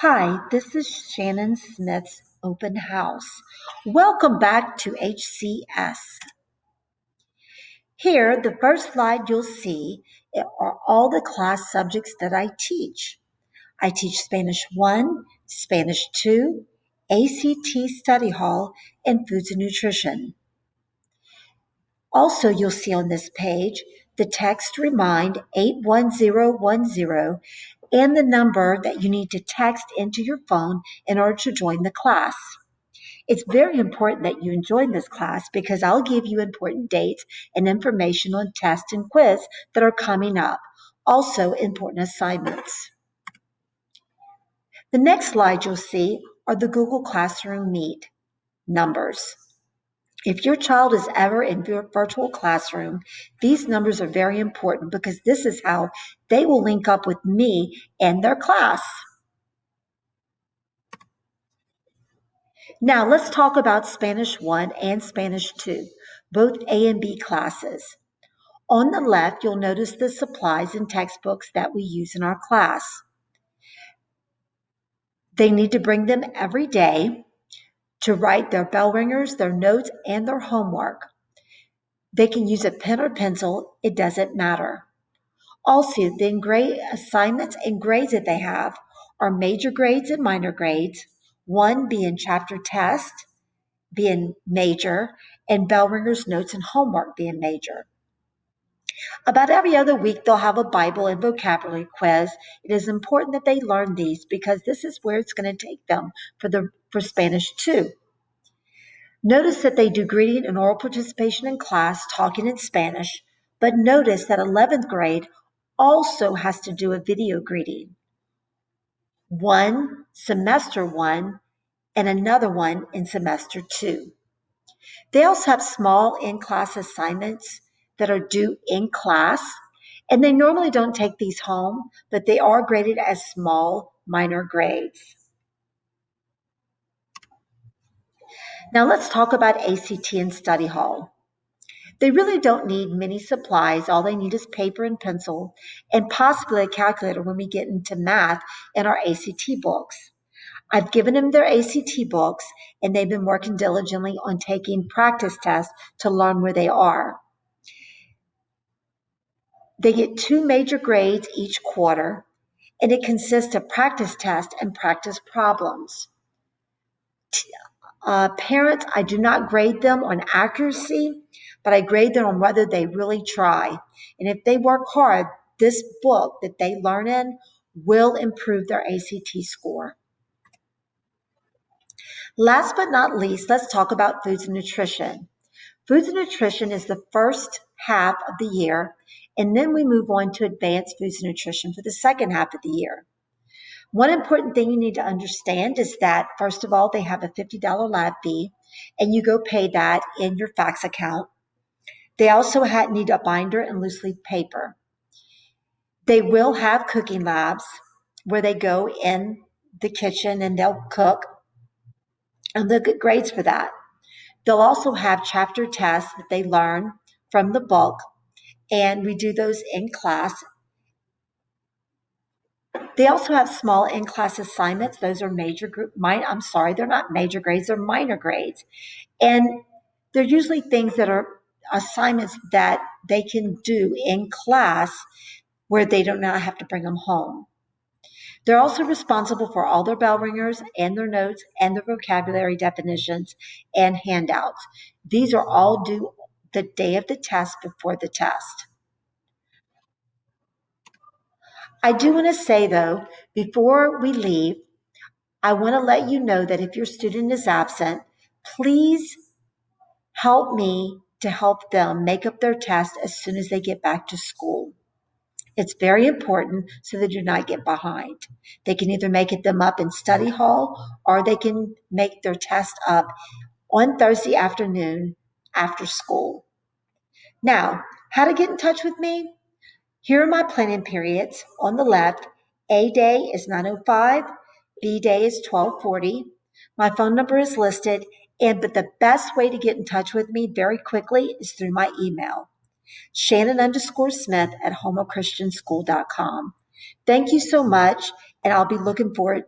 Hi, this is Shannon Smith's Open House. Welcome back to HCS. Here, the first slide you'll see are all the class subjects that I teach. I teach Spanish 1, Spanish 2, ACT Study Hall, and Foods and Nutrition. Also, you'll see on this page the text remind 81010 and the number that you need to text into your phone in order to join the class. It's very important that you join this class because I'll give you important dates and information on tests and quiz that are coming up. Also, important assignments. The next slide you'll see are the Google Classroom Meet numbers. If your child is ever in your virtual classroom, these numbers are very important because this is how they will link up with me and their class. Now let's talk about Spanish 1 and Spanish 2, both A and B classes. On the left, you'll notice the supplies and textbooks that we use in our class. They need to bring them every day to write their bell ringers, their notes, and their homework. They can use a pen or pencil, it doesn't matter. Also, the grade assignments and grades that they have are major grades and minor grades, one being chapter test, being major, and bell ringers, notes, and homework being major. About every other week, they'll have a Bible and vocabulary quiz. It is important that they learn these because this is where it's going to take them for Spanish 2. Notice that they do greeting and oral participation in class, talking in Spanish, but notice that 11th grade also has to do a video greeting. One semester 1 and another one in semester 2. They also have small in-class assignments that are due in class, and they normally don't take these home, but they are graded as small minor grades. Now let's talk about ACT and study hall. They really don't need many supplies. All they need is paper and pencil and possibly a calculator when we get into math in our ACT books. I've given them their ACT books and they've been working diligently on taking practice tests to learn where they are. They get 2 major grades each quarter and it consists of practice tests and practice problems. Parents, I do not grade them on accuracy, but I grade them on whether they really try. And if they work hard, this book that they learn in will improve their ACT score. Last but not least, let's talk about foods and nutrition. Foods and nutrition is the first half of the year, and then we move on to advanced foods and nutrition for the second half of the year. One important thing you need to understand is that, first of all, they have a $50 lab fee, and you go pay that in your fax account. They also need a binder and loose leaf paper. They will have cooking labs where they go in the kitchen and they'll cook, and they'll get grades for that. They'll also have chapter tests that they learn from the book, and we do those in class. They also have small in-class assignments. Those are they're not major grades, they're minor grades. And they're usually things that are assignments that they can do in class where they do not have to bring them home. They're also responsible for all their bell ringers and their notes and their vocabulary definitions and handouts. These are all due the day of the test before the test. I do want to say, though, before we leave, I want to let you know that if your student is absent, please help me to help them make up their test as soon as they get back to school. It's very important so they do not get behind. They can either make them up in study hall or they can make their test up on Thursday afternoon after school. Now, how to get in touch with me? Here are my planning periods. On the left, A day is 9:05, B day is 12:40. My phone number is listed, but the best way to get in touch with me very quickly is through my email, Shannon_Smith@homochristianschool.com. Thank you so much, and I'll be looking forward